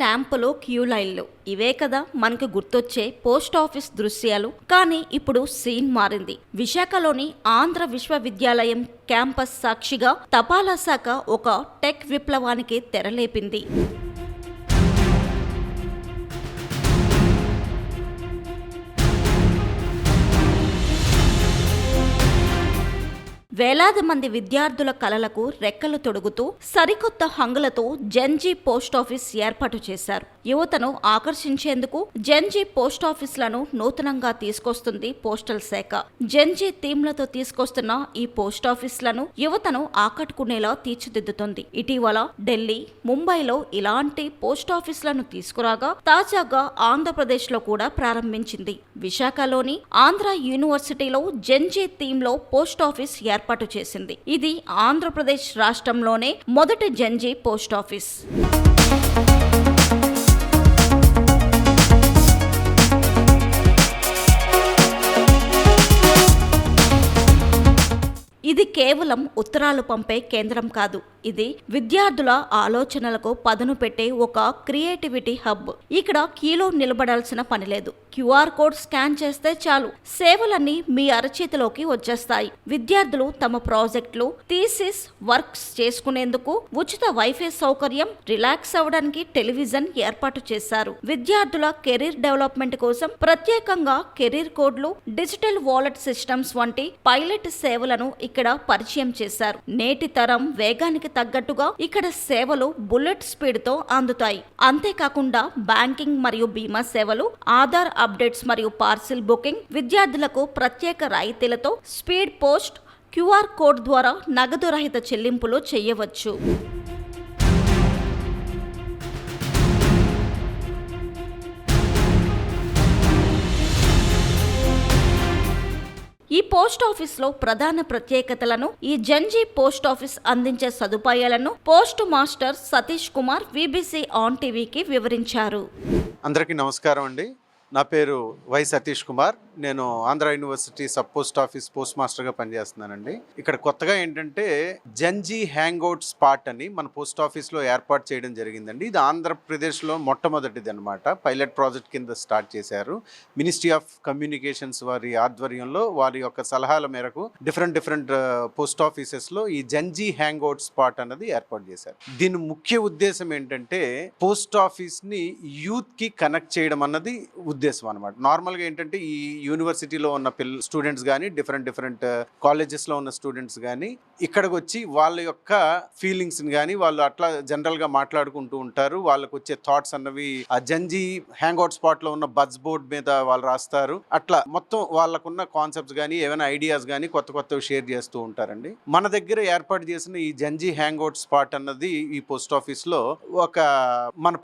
స్టాంపులు, క్యూ లైన్లు ఇవే కదా మనకు గుర్తొచ్చే పోస్ట్ ఆఫీస్ దృశ్యాలు. కానీ ఇప్పుడు సీన్ మారింది. విశాఖలోని ఆంధ్ర విశ్వవిద్యాలయం క్యాంపస్ సాక్షిగా తపాలా శాఖ ఒక టెక్ విప్లవానికి తెరలేపింది. వేలాది మంది విద్యార్థుల కలలకు రెక్కలు తొడుగుతూ సరికొత్త హంగులతో జెన్జీ పోస్టాఫీస్ ఏర్పాటు చేశారు. యువతను ఆకర్షించేందుకు జెన్జీ పోస్టాఫీస్లను నూతనంగా తీసుకొస్తుంది పోస్టల్ శాఖ. జెన్జీ థీమ్లతో తీసుకొస్తున్న ఈ పోస్టాఫీస్లను యువతను ఆకట్టుకునేలా తీర్చిదిద్దుతుంది. ఇటీవల ఢిల్లీ, ముంబైలో ఇలాంటి పోస్టాఫీస్లను తీసుకురాగా తాజాగా ఆంధ్రప్రదేశ్లో కూడా ప్రారంభించింది. విశాఖలోని ఆంధ్ర యూనివర్సిటీలో జెన్జీ థీమ్లో పోస్టాఫీస్ ఏర్పాటు చేసింది. ఇది ఆంధ్రప్రదేశ్ రాష్ట్రంలోనే మొదటి జెన్జీ పోస్టాఫీస్. ఇది కేవలం ఉత్తరాలు పంపే కేంద్రం కాదు. ఇది విద్యార్థుల ఆలోచనలకు పదును పెట్టే ఒక క్రియేటివిటీ హబ్. ఇక్కడ క్యూలో నిలబడాల్సిన పని లేదు. క్యూఆర్ కోడ్ స్కాన్ చేస్తే చాలు, సేవలన్నీ మీ అరచేతిలోకి వచ్చేస్తాయి. విద్యార్థులు తమ ప్రాజెక్టులు, థీసిస్ వర్క్స్ చేసుకునేందుకు ఉచిత వైఫై సౌకర్యం, రిలాక్స్ అవ్వడానికి టెలివిజన్ ఏర్పాటు చేశారు. విద్యార్థుల కెరీర్ డెవలప్మెంట్ కోసం ప్రత్యేకంగా కెరీర్ కోడ్లు, డిజిటల్ వాలెట్ సిస్టమ్స్ వంటి పైలట్ సేవలను ఇక్కడ పరిచయం చేశారు. నేటి తరం వేగానికి తగ్గట్టుగా ఇక్కడ సేవలు బుల్లెట్ స్పీడ్ తో అందుతాయి. అంతేకాకుండా బ్యాంకింగ్ మరియు బీమా సేవలు, ఆధార్ అప్డేట్స్ మరియు పార్సిల్ బుకింగ్, విద్యార్థులకు ప్రత్యేక రాయితీలతో స్పీడ్ పోస్ట్, క్యూఆర్ కోడ్ ద్వారా నగదు రహిత చెల్లింపులు చేయవచ్చు. ఈ పోస్ట్ ఆఫీస్లో ప్రధాన ప్రత్యేకతలను, ఈ జెన్జీ పోస్ట్ ఆఫీస్ అందించే సదుపాయాలను post master Satish Kumar VBC on టీవీకి వివరించారు. అందరికీ నమస్కారం అండి. నా పేరు వై సతీష్ కుమార్. నేను Andhra university sub post office post మాస్టర్గా పనిచేస్తున్నానండి. ఇక్కడ కొత్తగా ఏంటంటే జెన్జీ హ్యాంగ్అవుట్ స్పాట్ అని మన పోస్ట్ ఆఫీస్లో ఏర్పాటు చేయడం జరిగిందండి. ఇది ఆంధ్రప్రదేశ్లో మొట్టమొదటిది అనమాట. పైలట్ ప్రాజెక్ట్ కింద స్టార్ట్ చేశారు. మినిస్ట్రీ ఆఫ్ కమ్యూనికేషన్స్ వారి ఆధ్వర్యంలో, వారి యొక్క సలహాల మేరకు డిఫరెంట్ పోస్ట్ ఆఫీసెస్లో ఈ జెన్జీ హ్యాంగ్అవుట్ స్పాట్ అన్నది ఏర్పాటు చేశారు. దీని ముఖ్య ఉద్దేశం ఏంటంటే పోస్ట్ ఆఫీస్ని యూత్కి కనెక్ట్ చేయడం అన్నది ఉద్దేశం అనమాట. నార్మల్గా ఏంటంటే ఈ యూనివర్సిటీలో ఉన్న స్టూడెంట్స్ కానీ, డిఫరెంట్ కాలేజెస్లో ఉన్న స్టూడెంట్స్ కానీ ఇక్కడికి వచ్చి వాళ్ళ యొక్క ఫీలింగ్స్ని కానీ వాళ్ళు అట్లా జనరల్గా మాట్లాడుకుంటూ ఉంటారు. వాళ్ళకు వచ్చే థాట్స్ అన్నవి ఆ జెన్జీ హ్యాంగ్అవుట్ స్పాట్లో ఉన్న బజ్ బోర్డ్ మీద వాళ్ళు రాస్తారు. అట్లా మొత్తం వాళ్ళకున్న కాన్సెప్ట్స్ కానీ, ఏమైనా ఐడియాస్ కానీ కొత్తవి షేర్ చేస్తూ ఉంటారండి. మన దగ్గర ఏర్పాటు చేసిన ఈ జెన్జీ హ్యాంగ్అవుట్ స్పాట్ అన్నది ఈ పోస్ట్ ఆఫీస్లో ఒక మన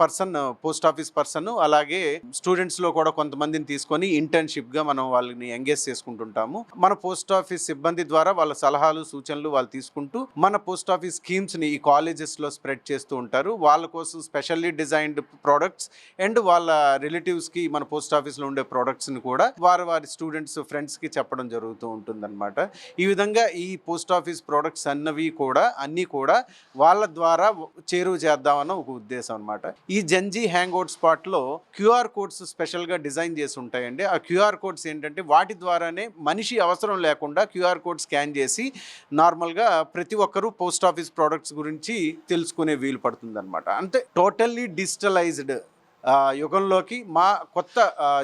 పోస్ట్ ఆఫీస్ పర్సన్, అలాగే స్టూడెంట్స్ లో కూడా కొంతమందిని తీసుకొని ఇంటర్న్షిప్ గా మనం వాళ్ళని ఎంగేజ్ చేసుకుంటుంటాము. మన పోస్ట్ ఆఫీస్ సిబ్బంది ద్వారా వాళ్ళ సలహాలు, సూచనలు వాళ్ళు తీసుకుంటూ మన పోస్ట్ ఆఫీస్ స్కీమ్స్ ని ఈ కాలేజెస్ లో స్ప్రెడ్ చేస్తూ ఉంటారు. వాళ్ళ కోసం స్పెషల్లీ డిజైన్డ్ ప్రొడక్ట్స్ అండ్ వాళ్ళ రిలేటివ్స్ కి మన పోస్ట్ ఆఫీస్ లో ఉండే ప్రొడక్ట్స్ ని కూడా వారి స్టూడెంట్స్, ఫ్రెండ్స్ కి చెప్పడం జరుగుతూ ఉంటుంది అనమాట. ఈ విధంగా ఈ పోస్ట్ ఆఫీస్ ప్రొడక్ట్స్ అన్నీ కూడా వాళ్ళ ద్వారా చేరువ చేద్దామన్న ఒక ఉద్దేశం అనమాట. ఈ జెన్జీ హ్యాంగ్అవుట్ స్పాట్ లో క్యూఆర్ కోడ్స్ స్పెషల్ గా డిజైన్ చేసి ఉంటాయండి. ఆ క్యూఆర్ కోడ్స్ ఏంటంటే వాటి ద్వారానే మనిషి అవసరం లేకుండా క్యూఆర్ కోడ్ స్కాన్ చేసి నార్మల్గా ప్రతి ఒక్కరూ పోస్ట్ ఆఫీస్ ప్రోడక్ట్స్ గురించి తెలుసుకునే వీలు పడుతుంది అనమాట. అంటే టోటల్లీ డిజిటలైజ్డ్ యుగంలోకి మా కొత్త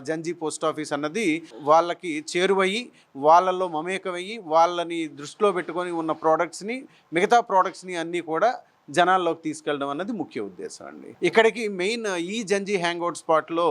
జెన్జీ పోస్ట్ ఆఫీస్ అన్నది వాళ్ళకి చేరువయ్యి, వాళ్ళల్లో మమేకమయ్యి, వాళ్ళని దృష్టిలో పెట్టుకొని ఉన్న ప్రోడక్ట్స్ని, మిగతా ప్రోడక్ట్స్ని అన్నీ కూడా జనాల్లోకి తీసుకెళ్ళడం అన్నది ముఖ్య ఉద్దేశం అండి. ఇక్కడికి మెయిన్ ఈ జెన్జీ హ్యాంగ్అవుట్ స్పాట్లో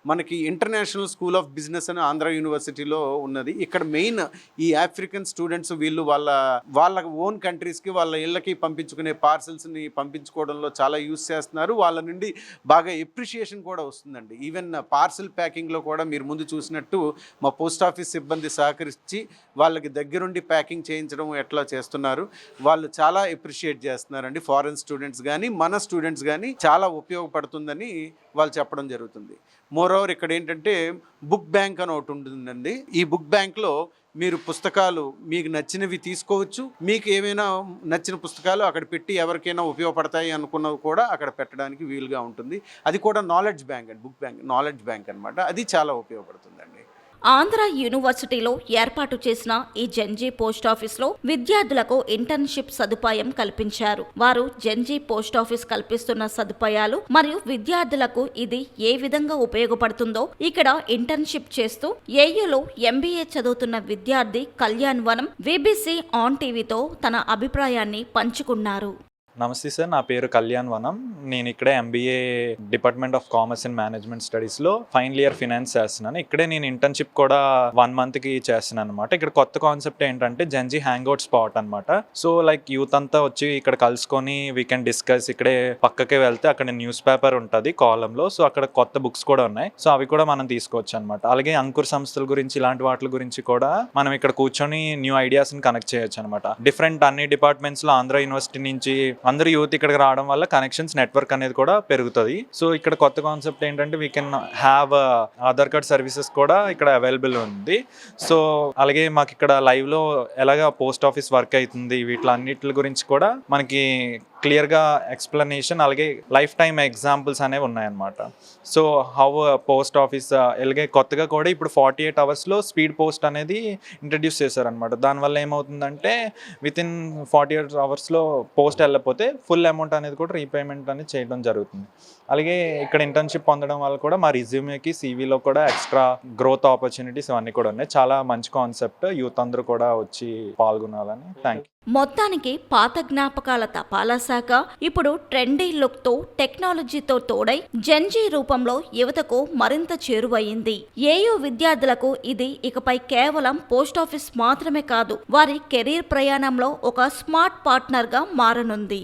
మనకి ఇంటర్నేషనల్ స్కూల్ ఆఫ్ బిజినెస్ అని ఆంధ్ర యూనివర్సిటీలో ఉన్నది. ఇక్కడ మెయిన్ ఈ ఆఫ్రికన్ స్టూడెంట్స్ వీళ్ళు వాళ్ళ ఓన్ కంట్రీస్కి, వాళ్ళ ఇళ్ళకి పంపించుకునే పార్సల్స్ని పంపించుకోవడంలో చాలా యూస్ చేస్తున్నారు. వాళ్ళ నుండి బాగా ఎప్రిషియేషన్ కూడా వస్తుందండి. ఈవెన్ పార్సల్ ప్యాకింగ్లో కూడా మీరు ముందు చూసినట్టు మా పోస్ట్ ఆఫీస్ సిబ్బంది సహకరించి వాళ్ళకి దగ్గరుండి ప్యాకింగ్ చేయించడం ఎట్లా చేస్తున్నారు, వాళ్ళు చాలా ఎప్రిషియేట్ చేస్తున్నారండి. ఫారెన్ స్టూడెంట్స్ కానీ, మన స్టూడెంట్స్ కానీ చాలా ఉపయోగపడుతుందని వాళ్ళు చెప్పడం జరుగుతుంది. మోర్ ఓవర్ ఇక్కడ ఏంటంటే బుక్ బ్యాంక్ అని ఒకటి ఉంటుందండి. ఈ బుక్ బ్యాంక్లో మీరు పుస్తకాలు మీకు నచ్చినవి తీసుకోవచ్చు. మీకు ఏమైనా నచ్చిన పుస్తకాలు అక్కడ పెట్టి ఎవరికైనా ఉపయోగపడతాయి అనుకున్నవి కూడా అక్కడ పెట్టడానికి వీలుగా ఉంటుంది. అది కూడా నాలెడ్జ్ బ్యాంక్ అండి, బుక్ బ్యాంక్, నాలెడ్జ్ బ్యాంక్ అనమాట. అది చాలా ఉపయోగపడుతుందండి. ఆంధ్ర యూనివర్సిటీలో ఏర్పాటు చేసిన ఈ జెన్జీ పోస్ట్ ఆఫీస్లో విద్యార్థులకు ఇంటర్న్షిప్ సదుపాయం కల్పించారు. వారు జెన్జీ పోస్ట్ ఆఫీస్ కల్పిస్తున్న సదుపాయాలు మరియు విద్యార్థులకు ఇది ఏ విధంగా ఉపయోగపడుతుందో ఇక్కడ ఇంటర్న్షిప్ చేస్తూ ఏయూలో MBA చదువుతున్న విద్యార్థి కళ్యాణ్ వనం BBC ఆన్ టీవీతో తన అభిప్రాయాన్ని పంచుకున్నారు. నమస్తే సార్, నా పేరు కళ్యాణ్ వనం. నేను ఇక్కడే MBA department of commerce and management స్టడీస్లో ఫైనల్ ఇయర్ ఫినాన్స్ చేస్తున్నాను. ఇక్కడే నేను ఇంటర్న్షిప్ కూడా 1 monthకి చేస్తున్నాను అనమాట. ఇక్కడ కొత్త కాన్సెప్ట్ ఏంటంటే జెన్జీ హ్యాంగ్అవుట్ స్పాట్ అనమాట. సో లైక్ యూత్ అంతా వచ్చి ఇక్కడ కలుసుకొని వీ కెన్ డిస్కస్. ఇక్కడే పక్కకే వెళ్తే అక్కడ న్యూస్ పేపర్ ఉంటుంది కాలంలో. సో అక్కడ కొత్త బుక్స్ కూడా ఉన్నాయి. సో అవి కూడా మనం తీసుకోవచ్చు అనమాట. అలాగే అంకుర్ సంస్థల గురించి ఇలాంటి వాటి గురించి కూడా మనం ఇక్కడ కూర్చొని న్యూ ఐడియాస్ని కనెక్ట్ చేయొచ్చు అనమాట. డిఫరెంట్ అన్ని డిపార్ట్మెంట్స్లో ఆంధ్ర యూనివర్సిటీ నుంచి అందరూ యూత్ ఇక్కడికి రావడం వల్ల కనెక్షన్స్ నెట్వర్క్ అనేది కూడా పెరుగుతుంది. సో ఇక్కడ కొత్త కాన్సెప్ట్ ఏంటంటే we can have Aadhaar card services కూడా ఇక్కడ అవైలబుల్ ఉంది. సో అలాగే మాకు ఇక్కడ లైవ్లో ఎలాగ పోస్ట్ ఆఫీస్ వర్క్ అవుతుంది వీటిలన్నిటి గురించి కూడా మనకి క్లియర్గా ఎక్స్ప్లెనేషన్, అలాగే లైఫ్ టైమ్ ఎగ్జాంపుల్స్ అనేవి ఉన్నాయన్నమాట. సో హౌ పోస్ట్ ఆఫీస్ అలాగే కొత్తగా కూడా ఇప్పుడు 48 hours స్పీడ్ పోస్ట్ అనేది ఇంట్రడ్యూస్ చేశారనమాట. దానివల్ల ఏమవుతుందంటే వితిన్ 48 hours పోస్ట్ వెళ్ళకపోతే ఫుల్ అమౌంట్ అనేది కూడా రీపేమెంట్ అనేది చేయడం జరుగుతుంది. అలాగే ఇక్కడ ఇంటర్న్షిప్ పొందడం వల్ల కూడా మా రిజ్యూమేకి CVలో కూడా ఎక్స్ట్రా గ్రోత్ ఆపర్చునిటీస్ ఇవన్నీ కూడా ఉన్నాయి. చాలా మంచి కాన్సెప్ట్. యూత్ అందరూ కూడా వచ్చి పాల్గొనాలని. Thank you. మొత్తానికి పాత జ్ఞాపకాల తపాలా శాఖ ఇప్పుడు ట్రెండీ లుక్తో టెక్నాలజీతో తోడై జెన్జీ రూపంలో యువతకు మరింత చేరువయ్యింది. ఏయూ విద్యార్థులకు ఇది ఇకపై కేవలం పోస్టాఫీస్ మాత్రమే కాదు, వారి కెరీర్ ప్రయాణంలో ఒక స్మార్ట్ పార్ట్నర్గా మారనుంది.